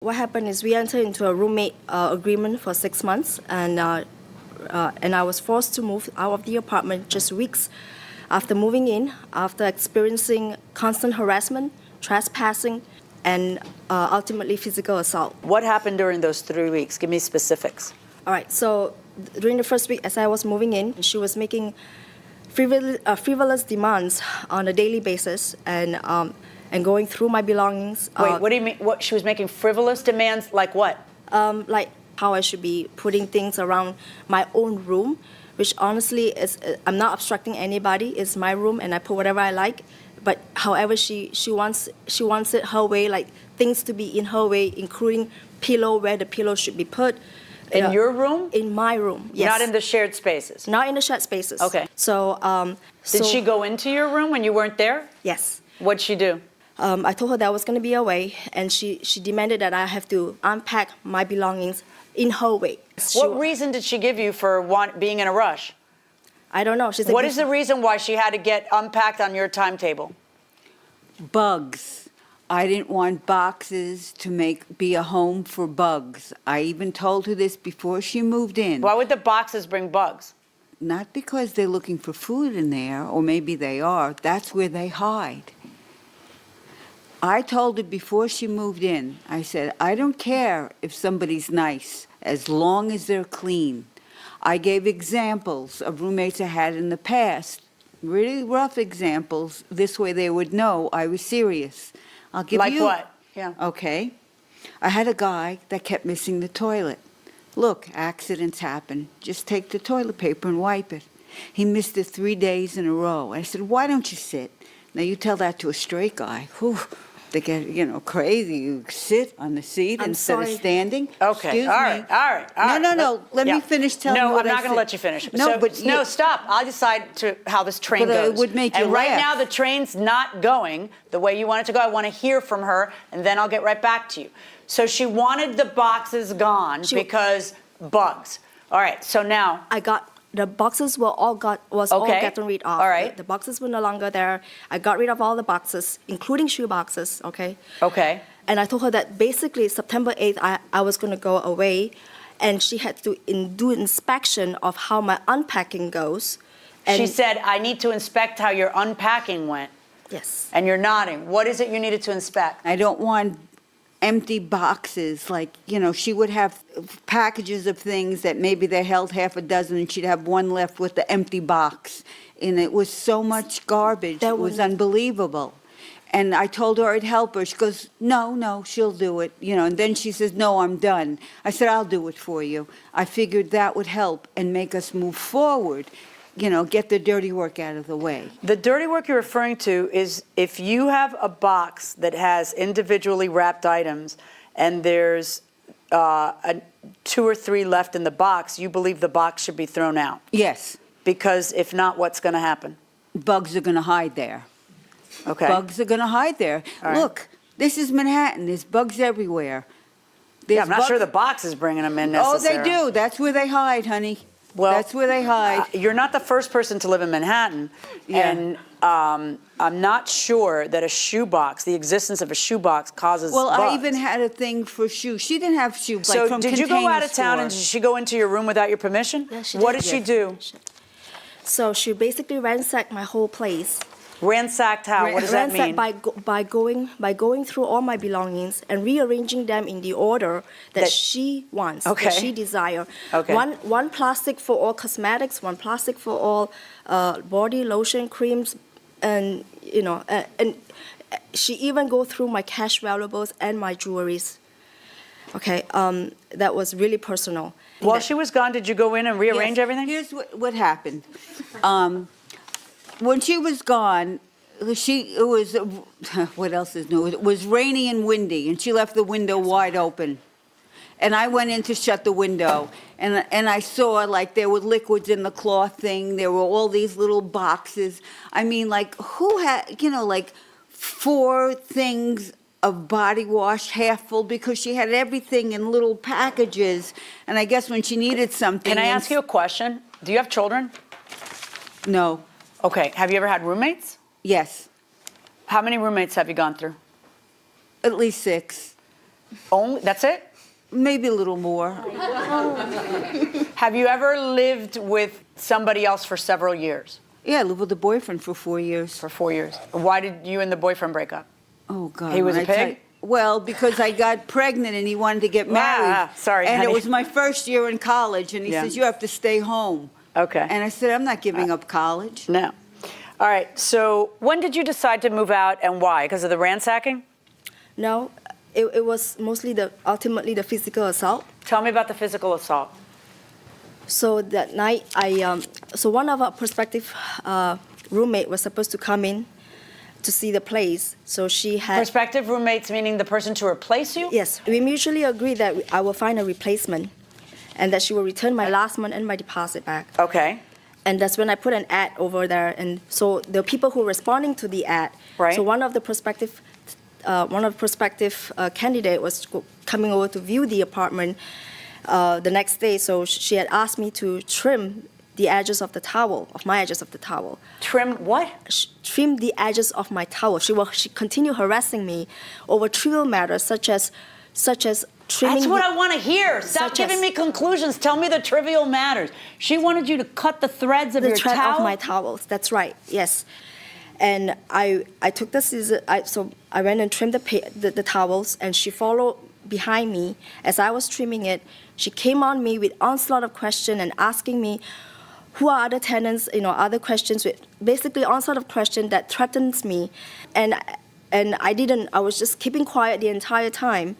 What happened is we entered into a roommate agreement for 6 months, and I was forced to move out of the apartment just weeks after moving in, after experiencing constant harassment, trespassing, and ultimately physical assault. What happened during those 3 weeks? Give me specifics. All right, so during the first week as I was moving in, she was making frivolous demands on a daily basis and going through my belongings. Wait, what do you mean? What, she was making frivolous demands like what? Like how I should be putting things around my own room, which honestly is, I'm not obstructing anybody. It's my room and I put whatever I like. But however she wants it her way, like things to be in her way, including pillow, where the pillow should be put. In your room? In my room, yes. Not in the shared spaces? Not in the shared spaces. Okay. So, Did she go into your room when you weren't there? Yes. What'd she do? I told her that I was going to be away, and she demanded that I have to unpack my belongings in her way. What reason did she give you for being in a rush? I don't know. She said, what is the reason why she had to get unpacked on your timetable? Bugs. I didn't want boxes to be a home for bugs. I even told her this before she moved in. Why would the boxes bring bugs? Not because they're looking for food in there, or maybe they are. That's where they hide. I told her before she moved in, I said, I don't care if somebody's nice, as long as they're clean. I gave examples of roommates I had in the past, really rough examples. This way they would know I was serious. I'll give you... Like what? Yeah. Okay. I had a guy that kept missing the toilet. Look, accidents happen. Just take the toilet paper and wipe it. He missed it 3 days in a row. I said, why don't you sit? Now, you tell that to a straight guy. Whew. They get, crazy. You sit on the seat instead of standing. Okay, Excuse all right. No. Let me finish telling you what I said. No, I'm not going to let you finish. No, no, stop. I'll decide how this train goes. It would make you And right laugh. now, the train's not going the way you want it to go. I want to hear from her, and then I'll get right back to you. So she wanted the boxes gone because bugs. All right, so now... The boxes were all gotten rid of. All right. The boxes were no longer there. I got rid of all the boxes, including shoe boxes, okay? Okay. And I told her that basically September 8th, I was going to go away, and she had to do an inspection of how my unpacking goes. And she said, I need to inspect how your unpacking went. Yes. And you're nodding. What is it you needed to inspect? I don't want empty boxes, like, she would have packages of things that maybe they held half a dozen and she'd have one left with the empty box. And it was so much garbage. It was unbelievable. And I told her I'd help her. She goes, no, she'll do it. And then she says, no, I'm done. I said, I'll do it for you. I figured that would help and make us move forward. Get the dirty work out of the way. The dirty work you're referring to is if you have a box that has individually wrapped items and there's 2 or 3 left in the box, you believe the box should be thrown out? Yes. Because if not, what's going to happen? Bugs are going to hide there. Okay. Bugs are going to hide there. Right. Look, this is Manhattan. There's bugs everywhere. I'm not sure the box is bringing them in necessarily. Oh, they do. That's where they hide, honey. Well, that's where they hide. You're not the first person to live in Manhattan, and I'm not sure that a shoebox, the existence of a shoebox, causes bugs. I even had a thing for shoes. She didn't have shoes. So did you go out of town and did she go into your room without your permission? Yeah, she did. What did she do? So she basically ransacked my whole place. Ransacked how? What does that mean? By going through all my belongings and rearranging them in the order that she wants, that she desires. Okay. One plastic for all cosmetics, one plastic for all body lotion, creams, and and she even go through my cash valuables and my jewelries. Okay, that was really personal. While she was gone, did you go in and rearrange everything? Here's what happened. When she was gone, it was, what else is new? It was rainy and windy, and she left the window wide open. And I went in to shut the window, and I saw, like, there were liquids in the cloth thing. There were all these little boxes. I mean, like, who had, like, 4 things of body wash half full, because she had everything in little packages. And I guess when she needed something... Can I ask you a question? Do you have children? No. Okay. Have you ever had roommates? Yes. How many roommates have you gone through? At least 6. Only, that's it? Maybe a little more. Have you ever lived with somebody else for several years? Yeah, I lived with a boyfriend for 4 years. For 4 years. Why did you and the boyfriend break up? Oh, God. He was when a pig? Well, because I got pregnant and he wanted to get married. Sorry, and honey. it was my first year in college, and he says, you have to stay home. Okay. And I said, I'm not giving up college. No. All right, so when did you decide to move out and why? Because of the ransacking? No, it was mostly ultimately the physical assault. Tell me about the physical assault. So that night, so one of our prospective roommate was supposed to come in to see the place. So she had... Prospective roommates, meaning the person to replace you? Yes. We mutually agreed that I will find a replacement and that she will return my last month and my deposit back. Okay. And that's when I put an ad over there. And so the people who were responding to the ad, right. So one of the prospective candidate was coming over to view the apartment the next day. So she had asked me to trim the edges of the towel, of my edges of the towel. Trim what? Trim the edges of my towel. She continued harassing me over trivial matters such as trimming. That's what I want to hear. Stop giving me conclusions. Tell me the trivial matters. She wanted you to cut the threads of your towel? The thread of my towels. That's right. Yes. And I took the scissors. So I went and trimmed the towels, and she followed behind me as I was trimming it. She came on me with onslaught of questions and asking me who are other tenants, other questions, with basically onslaught of questions that threatens me. And I was just keeping quiet the entire time.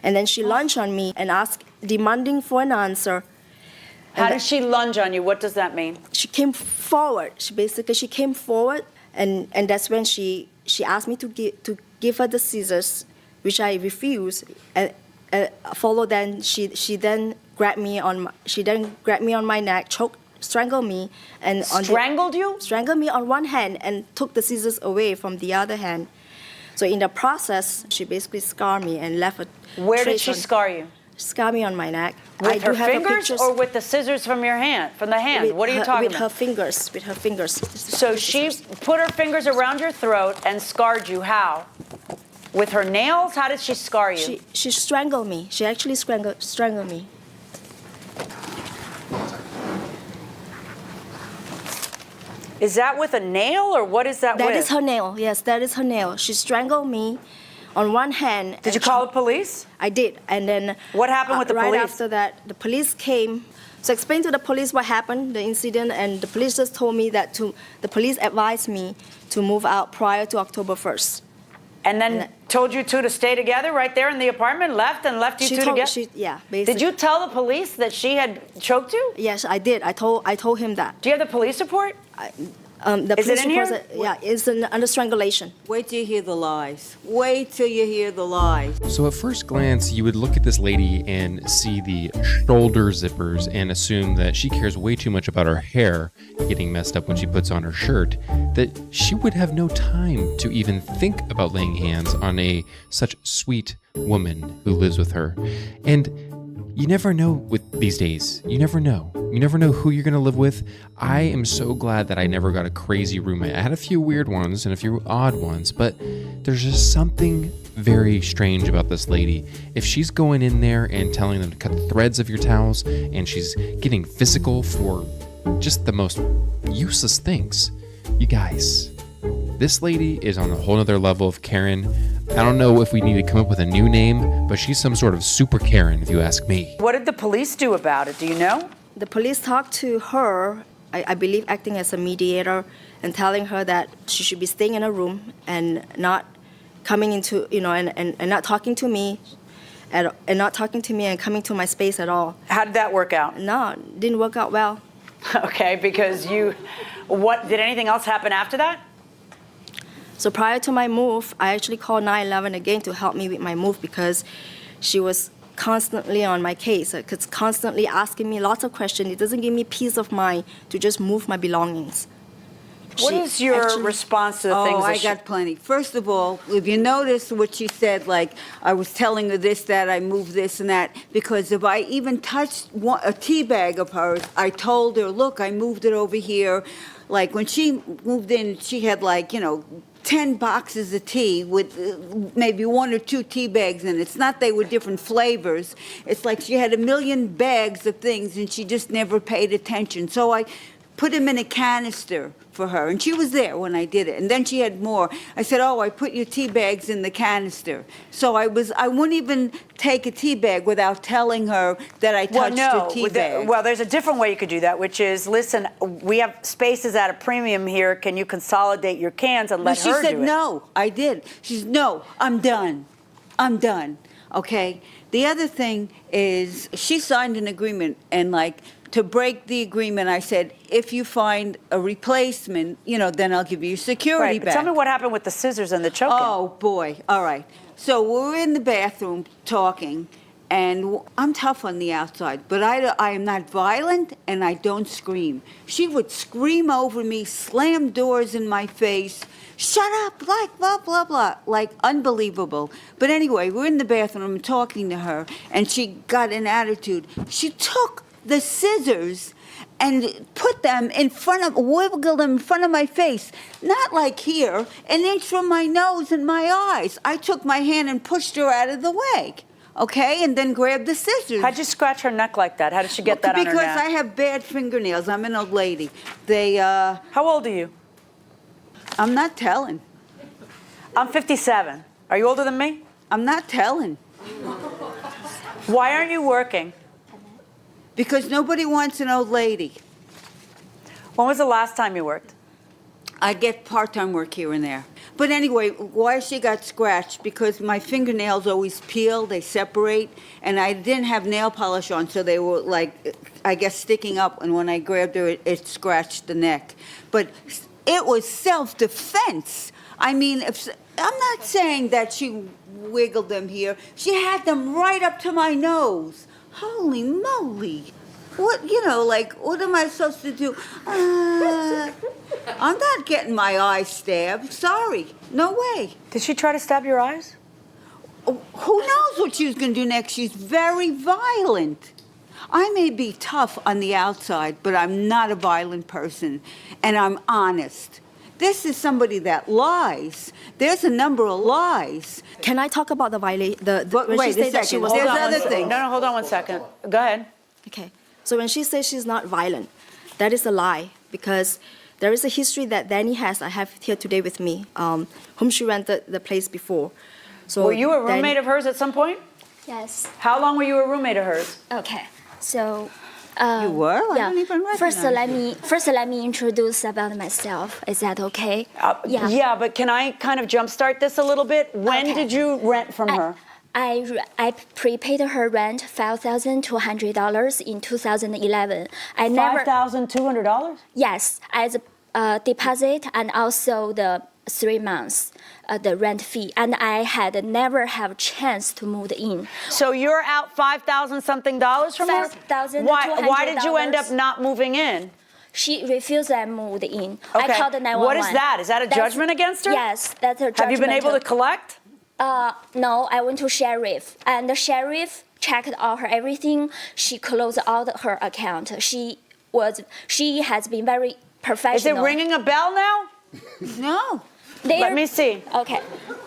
And then she lunged on me and demanding for an answer. How did she lunge on you? What does that mean? She came forward. She came forward, and that's when she asked me to give her the scissors, which I refused. And she then grabbed me on my neck, strangled me, and strangled you? Strangled me on one hand and took the scissors away from the other hand. So in the process, she basically scarred me and left a Where did she scar you? Scar me on my neck. With her fingers or with the scissors from your hand, from the hand? What are you talking about? With her fingers. So she put her fingers around your throat and scarred you. How? With her nails? How did she scar you? She strangled me. She actually strangled me. Is that with a nail, or what is that with? That is her nail. Yes, that is her nail. She strangled me on one hand. Did you call the police? I did. And then... What happened with the police? Right after that, the police came. So I explained to the police what happened, the incident, and the police just told me that the police advised me to move out prior to October 1st. And then told you two to stay together right there in the apartment, left you two together? Yeah, basically. Did you tell the police that she had choked you? Yes, I did. I told him that. Do you have the police report? Is it in here? Yeah, it's under strangulation. Wait till you hear the lies. Wait till you hear the lies. So at first glance, you would look at this lady and see the shoulder zippers and assume that she cares way too much about her hair getting messed up when she puts on her shirt, that she would have no time to even think about laying hands on such sweet woman who lives with her. And you never know with these days. You never know. You never know who you're going to live with. I am so glad that I never got a crazy roommate. I had a few weird ones and a few odd ones, but there's just something very strange about this lady. If she's going in there and telling them to cut the threads of your towels, and she's getting physical for just the most useless things, you guys, this lady is on a whole nother level of Karen. I don't know if we need to come up with a new name, but she's some sort of super Karen, if you ask me. What did the police do about it? Do you know? The police talked to her, I believe acting as a mediator, and telling her that she should be staying in a room and not coming into, and not talking to me, and not talking to me and coming to my space at all. How did that work out? No, it didn't work out well. Okay, because did anything else happen after that? So prior to my move, I actually called 911 again to help me with my move because she was constantly on my case. It's constantly asking me lots of questions. It doesn't give me peace of mind to just move my belongings. What is your response to the things I got plenty. First of all, if you notice what she said, like, I was telling her this, that, I moved this and that, because if I even touched a tea bag of hers, I told her, look, I moved it over here. Like, when she moved in, she had, 10 boxes of tea with maybe 1 or 2 tea bags in it. It's not they were different flavors. It's like she had a million bags of things and she just never paid attention. So I put them in a canister for her, and she was there when I did it. And then she had more. I said, oh, I put your tea bags in the canister. So I wouldn't even take a tea bag without telling her that I touched her tea bag. Well, there's a different way you could do that, which is, listen, we have spaces at a premium here. Can you consolidate your cans and let her do it? She said, no, I did. She said, no, I'm done. I'm done. Okay? The other thing is she signed an agreement, and like, to break the agreement, I said, if you find a replacement, you know, then I'll give you your security back. Tell me what happened with the scissors and the choking. Oh, boy. All right. So we're in the bathroom talking, and I'm tough on the outside, but I am not violent, and I don't scream. She would scream over me, slam doors in my face, shut up, like, blah, blah, blah, like, unbelievable. But anyway, we're in the bathroom, I'm talking to her, and she got an attitude. She took the scissors and put them in front of, wiggled them in front of my face. Not like here, an inch from my nose and my eyes. I took my hand and pushed her out of the way, okay, and then grabbed the scissors. How'd you scratch her neck like that? How did she get that on her neck? Because I have bad fingernails. I'm an old lady. They, How old are you? I'm not telling. I'm 57. Are you older than me? I'm not telling. Why aren't you working? Because nobody wants an old lady. When was the last time you worked? I get part-time work here and there. But anyway, why she got scratched? Because my fingernails always peel, they separate, and I didn't have nail polish on, so they were like, I guess, sticking up, and when I grabbed her, it scratched the neck. But it was self-defense. I mean, I'm not saying that she wiggled them here. She had them right up to my nose. Holy moly. What, you know, like, what am I supposed to do? I'm not getting my eyes stabbed. Sorry. No way. Did she try to stab your eyes? Who knows what she was going to do next? She's very violent. I may be tough on the outside, but I'm not a violent person, and I'm honest. This is somebody that lies. There's a number of lies. Can I talk about the violation? But wait a second. There's other things. No, hold on one second. Go ahead. Okay. So when she says she's not violent, that is a lie, because there is a history that Danny has. I have here today with me, whom she rented the place before. So were you a roommate of hers at some point? Yes. How long were you a roommate of hers? Okay. So. You were? I don't even recognize First, let me introduce about myself. Is that okay? Yeah, but can I kind of jumpstart this a little bit? When did you rent from her? I prepaid her rent $5,200 in 2011. I $5,200? Yes, as a deposit and also the 3 months. The rent fee, and I had never have a chance to move in. So you're out $5,000 something from her? $5,200. Why did you end up not moving in? She refused and moved in. Okay. I called the 911. What is that? Is that a judgment against her? Yes, that's a judgment. Have you been able to collect? No, I went to sheriff, and the sheriff checked all her everything. She closed all her account. She has been very professional. Is it ringing a bell now? No. Let me see. Okay.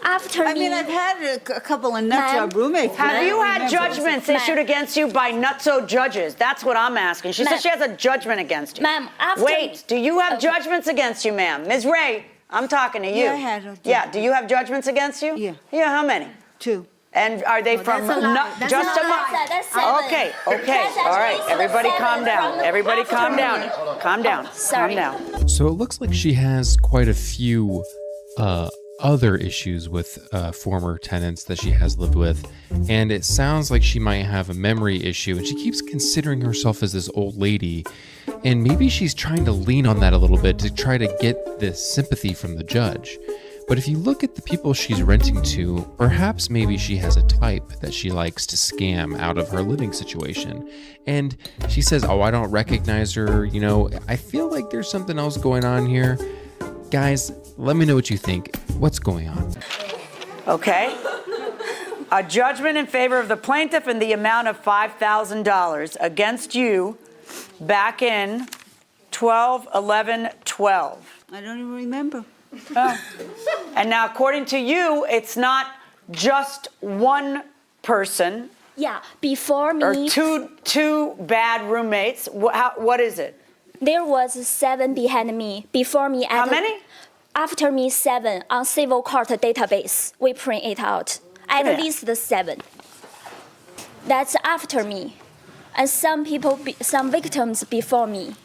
I've had a couple of nut-job roommates. Have you had judgments issued against you by nutso judges? That's what I'm asking. She says she has a judgment against you. Ma'am, Wait, do you have judgments against you, ma'am? Ms. Ray, I'm talking to you. Yeah, I had a judgment. Yeah, do you have judgments against you? Yeah. Yeah, how many? 2. And are they from just a month? Okay, all right. Everybody calm down. Everybody calm down. Calm down. Sorry. Calm down. So it looks like she has quite a few other issues with former tenants that she has lived with, and it sounds like she might have a memory issue, and she keeps considering herself as this old lady, and maybe she's trying to lean on that a little bit to try to get this sympathy from the judge. But if you look at the people she's renting to, perhaps maybe she has a type that she likes to scam out of her living situation. And she says, oh, I don't recognize her, you know, I feel like there's something else going on here. Guys, let me know what you think. What's going on? Okay. A judgment in favor of the plaintiff in the amount of $5,000 against you back in 12/11/12. I don't even remember. Oh. And now, according to you, it's not just one person. Yeah, before me. Or two bad roommates. What is it? There was 7 behind me. Before me. How many? After me, 7 on civil court database. We print it out. At least 7. That's after me. And some people, some victims before me.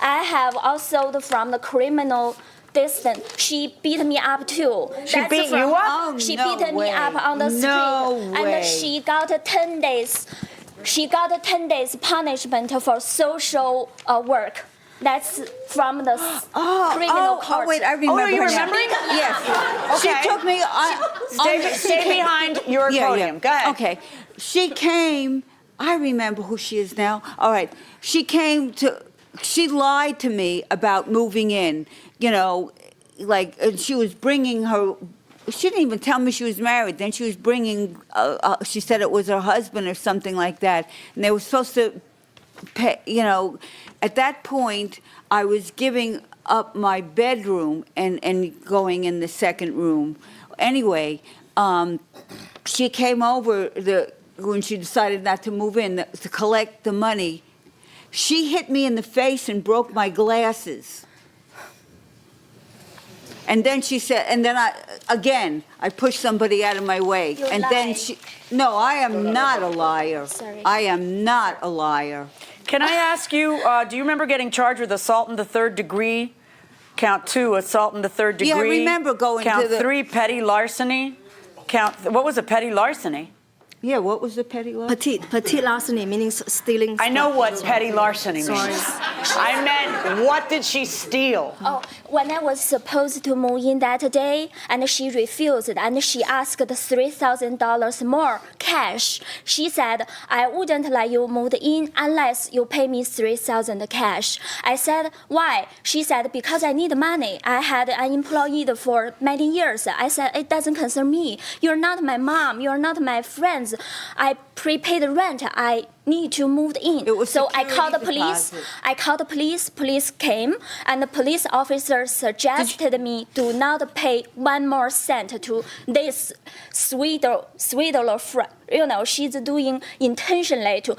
I have also from the criminal distance. She beat me up too. She beat you up? Oh, She no beat me way. up on the street. No way. And she got 10 days. She got 10 days punishment for social work. That's from the criminal court. Oh, wait, I remember. Oh, you her now. remembering? Yes. Okay. She took me on. Stay behind your podium. Go ahead. Okay. She came, I remember who she is now. All right. She lied to me about moving in, you know, like, and she was bringing her, she didn't even tell me she was married. Then she was bringing, she said it was her husband or something like that. And they were supposed to pay, you know, at that point, I was giving up my bedroom and going in the second room. Anyway, she came over when she decided not to move in to collect the money. She hit me in the face and broke my glasses. And then she said, and then I pushed somebody out of my way. You're and lying. then no, I am not a liar. Sorry. I am not a liar. Can I ask you, do you remember getting charged with assault in the 3rd degree? Count 2, assault in the 3rd degree. Yeah, I remember going Count to the... 3, petty larceny. What was a petty larceny? Yeah, what was the petty larceny? Petite larceny, meaning stealing I know stuff. what petty larceny means. Sorry. I meant, what did she steal? Oh, when I was supposed to move in that day, and she refused, and she asked $3,000 more cash. She said, I wouldn't let you move in unless you pay me $3,000 cash. I said, why? She said, because I need money. I had an employee for many years. I said, it doesn't concern me. You're not my mom. You're not my friends. I prepaid rent. I need to move in. So I called the police. I called the police. Police came, and the police officer suggested me do not pay 1 more cent to this swindler friend. You know, she's doing intentionally to.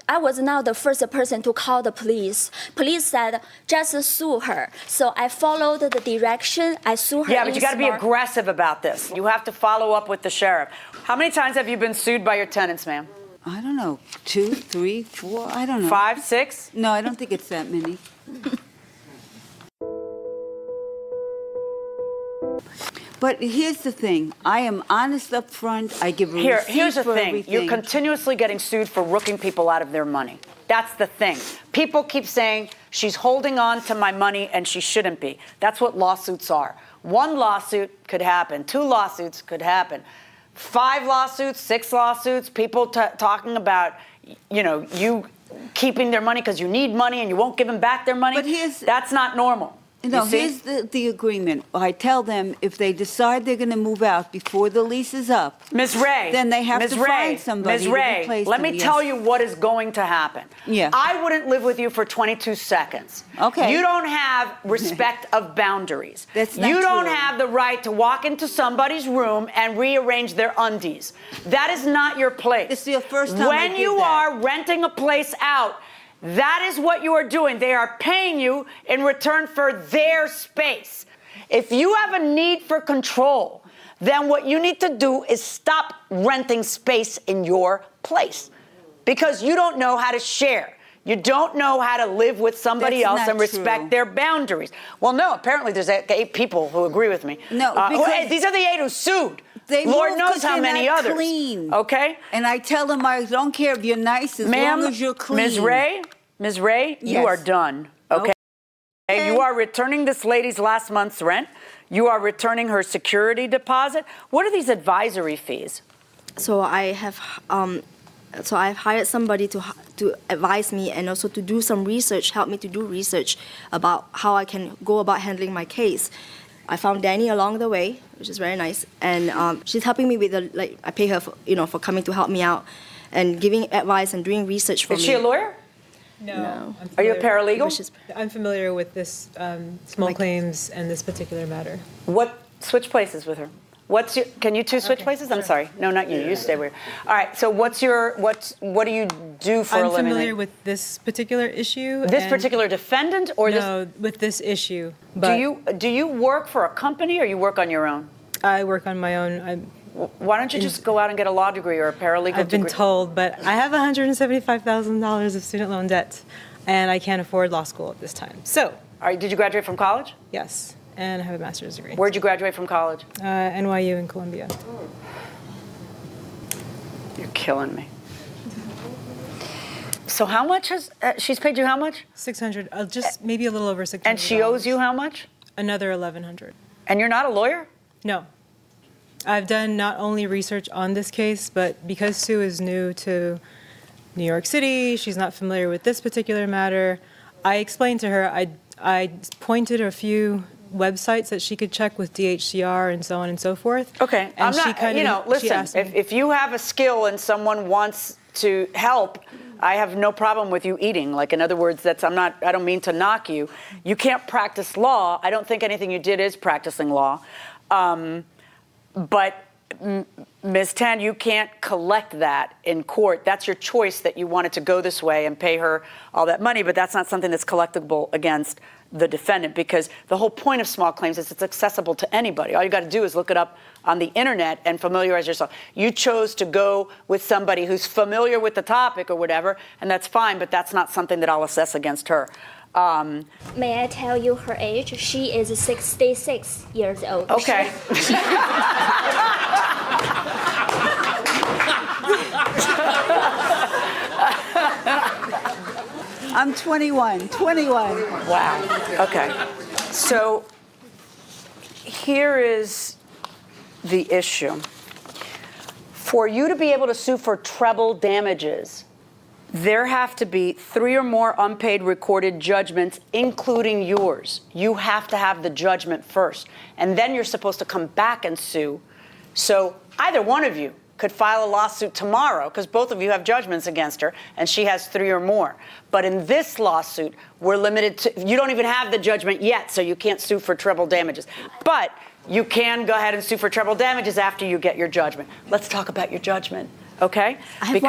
I was not the first person to call the police. Police said, just sue her. So I followed the direction. I sued her. Yeah, but you got to be aggressive about this. You have to follow up with the sheriff. How many times have you been sued by your tenants, ma'am? I don't know, 2, 3, 4, I don't know. 5, 6? No, I don't think it's that many. But here's the thing. I am honest up front. I give a receipt Here's the for thing. everything. You're continuously getting sued for rooking people out of their money. That's the thing. People keep saying, she's holding on to my money and she shouldn't be. That's what lawsuits are. 1 lawsuit could happen. 2 lawsuits could happen. 5 lawsuits, 6 lawsuits, people talking about, you know, you keeping their money because you need money and you won't give them back their money. But that's not normal. No, here's the agreement. I tell them if they decide they're going to move out before the lease is up, Ms. Ray, then they have to find somebody Ms. to Ray, replace let them. me tell you what is going to happen. Yeah. I wouldn't live with you for 22 seconds. Okay. You don't have respect of boundaries. That's not You don't true. have the right to walk into somebody's room and rearrange their undies. That is not your place. This is the first time I When did you that. are renting a place out, that is what you are doing. They are paying you in return for their space. If you have a need for control, then what you need to do is stop renting space in your place because you don't know how to share. You don't know how to live with somebody That's else not and respect true. their boundaries. Well, no, apparently there's 8 people who agree with me. No, because these are the 8 who sued. They Lord move knows 'cause how they're many not others. clean. Okay? And I tell them I don't care if you're nice as long as you're clean. Ms. Ray, you Yes. are done. Okay? Okay. You are returning this lady's last month's rent. You are returning her security deposit. What are these advisory fees? So I've hired somebody to advise me and also to do some research, help me to do research about how I can go about handling my case. I found Danny along the way, which is very nice, and she's helping me with I pay her for, for coming to help me out and giving advice and doing research for me. Is she a lawyer? No. Are you a paralegal? Which is- I'm familiar with this small claims and this particular matter. What? Switch places with her. What's your? Can you two switch places? I'm sorry. No, not you. You stay where. All right. So what do you do for a living? I'm familiar with this particular issue. This and- particular defendant, or No, with this issue. But do you work for a company or you work on your own? I work on my own. Why don't you just go out and get a law degree or a paralegal I've degree? been told, but I have $175,000 of student loan debt, and I can't afford law school at this time. So, All right, did you graduate from college? yes, and I have a master's degree. Where'd you graduate from college? NYU in Columbia. You're killing me. So how much has she's paid you? How much? 600, just maybe a little over 600. And she owes you how much? Another 1,100. And you're not a lawyer? No. I've done not only research on this case, but because Sue is new to New York City, she's not familiar with this particular matter, I explained to her, I pointed a few websites that she could check with DHCR and so on and so forth. Okay, And I'm she not, kind you know, of, she listen, asked me- if you have a skill and someone wants to help, I have no problem with you eating. Like, in other words, I don't mean to knock you. You can't practice law. I don't think anything you did is practicing law. But Ms. Tan, you can't collect that in court. That's your choice that you wanted to go this way and pay her all that money, but that's not something that's collectible against the defendant, because the whole point of small claims is it's accessible to anybody. All you got to do is look it up on the internet and familiarize yourself. You chose to go with somebody who's familiar with the topic or whatever, and that's fine, but that's not something that I'll assess against her. May I tell you her age? She is 66 years old. Okay. I'm 21. Wow. Okay. So here is the issue. For you to be able to sue for treble damages, there have to be 3 or more unpaid recorded judgments, including yours. You have to have the judgment first, and then you're supposed to come back and sue. So either one of you could file a lawsuit tomorrow, because both of you have judgments against her, and she has 3 or more. But in this lawsuit, we're limited to, you don't even have the judgment yet, so you can't sue for treble damages. But you can go ahead and sue for treble damages after you get your judgment. Let's talk about your judgment, okay? I have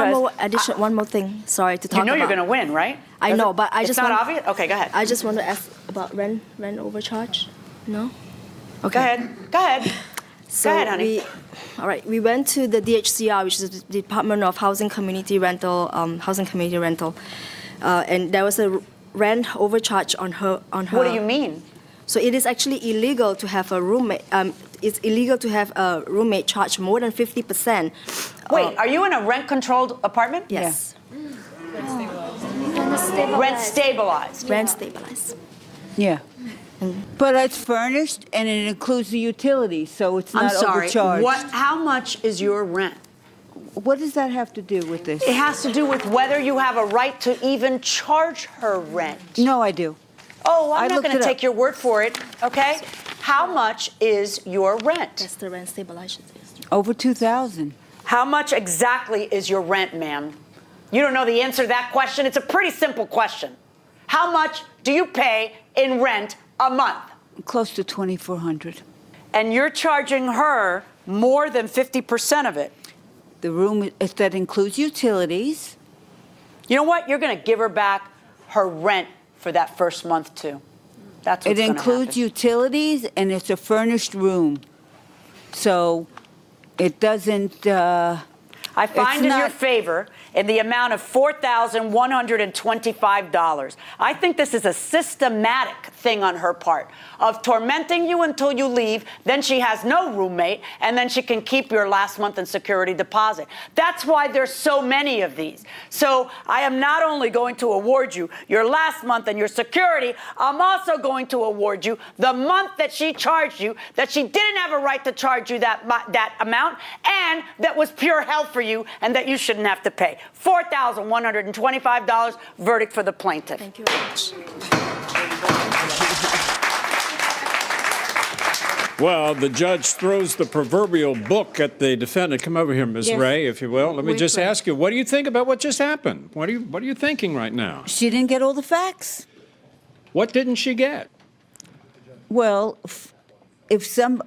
one more thing, sorry, to talk about. You know you're going to win, right? I know, but I it's just not want, obvious? Okay, go ahead. I just want to ask about rent overcharge. No? Go ahead. Go ahead. So Go ahead, honey. We went to the DHCR, which is the Department of Housing Community Rental, and there was a rent overcharge on her. What do you mean? So it is actually illegal to have a roommate. It's illegal to have a roommate charge more than 50%. Wait, are you in a rent-controlled apartment? Yes. Rent stabilized. Rent stabilized. Yeah. But it's furnished and it includes the utilities, so it's not overcharged. How much is your rent? What does that have to do with this? It has to do with whether you have a right to even charge her rent. No, I do. Oh, I'm I not looked going it to up. take your word for it, okay? How much is your rent? That's the rent stabilization. Over 2,000. How much exactly is your rent, ma'am? You don't know the answer to that question? It's a pretty simple question. How much do you pay in rent a month? Close to 2,400. And you're charging her more than 50% of it. The room, if that includes utilities. You know what? You're going to give her back her rent for that first month, too. That's what's It gonna includes happen. utilities and it's a furnished room. So it doesn't, I find in your not- favor in the amount of $4,125. I think this is a systematic thing on her part of tormenting you until you leave, then she has no roommate, and then she can keep your last month in security deposit. That's why there's so many of these. So I am not only going to award you your last month and your security, I'm also going to award you the month that she charged you, that she didn't have a right to charge you that amount, and that was pure hell for you, and that you shouldn't have to pay. $4,125, verdict for the plaintiff. Thank you very much. Well, the judge throws the proverbial book at the defendant. Come over here, Ms. Yes. Ray, if you will. Let me Wait, just wait. ask you, what do you think about what just happened? What are you thinking right now? She didn't get all the facts. What didn't she get? Well,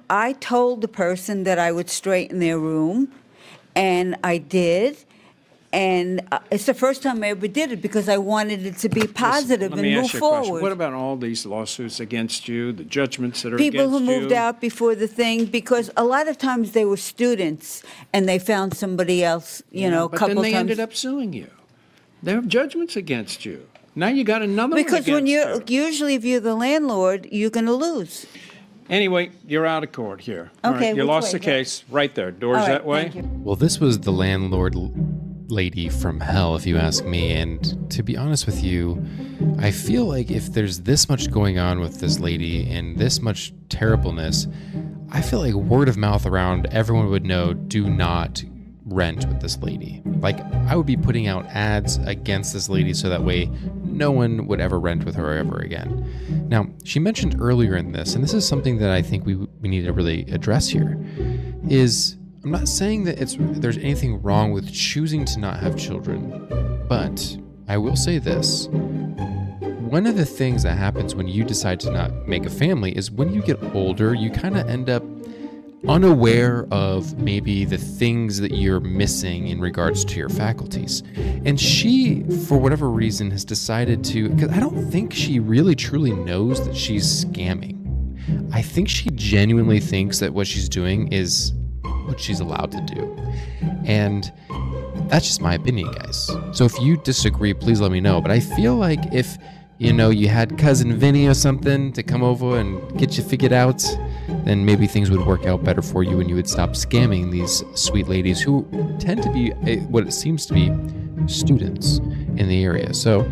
I told the person that I would straighten their room, and I did. And it's the first time I ever did it because I wanted it to be positive Let and me move ask you a question. forward. What about all these lawsuits against you, the judgments that are People against who you? moved out before the thing, because a lot of times they were students and they found somebody else, a But couple then they times. ended up suing you. There are judgments against you. Now you got another one Because when against usually if you're the landlord, you're going to lose. Anyway, you're out of court here. All Okay, right, you which lost way? the case. Right there. Doors All right, that way. thank you. Well, this was the landlord lady from hell, if you ask me. And to be honest with you, I feel like if there's this much going on with this lady and this much terribleness, I feel like word of mouth around everyone would know, do not rent with this lady. Like, I would be putting out ads against this lady so that way no one would ever rent with her ever again. Now, she mentioned earlier in this, and this is something that I think we need to really address here, is I'm not saying that there's anything wrong with choosing to not have children, but I will say this. One of the things that happens when you decide to not make a family is when you get older, you kind of end up unaware of maybe the things that you're missing in regards to your faculties. And she, for whatever reason, has decided to, because I don't think she really truly knows that she's scamming. I think she genuinely thinks that what she's doing is what she's allowed to do. And that's just my opinion, guys. So if you disagree, please let me know. But I feel like if, you had cousin Vinny or something to come over and get you figured out, then maybe things would work out better for you and you would stop scamming these sweet ladies who tend to be what it seems to be students in the area. So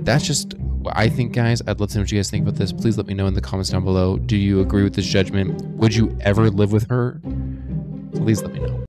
that's just what I think, guys. I'd love to know what you guys think about this. Please let me know in the comments down below. Do you agree with this judgment? Would you ever live with her? Please let me know.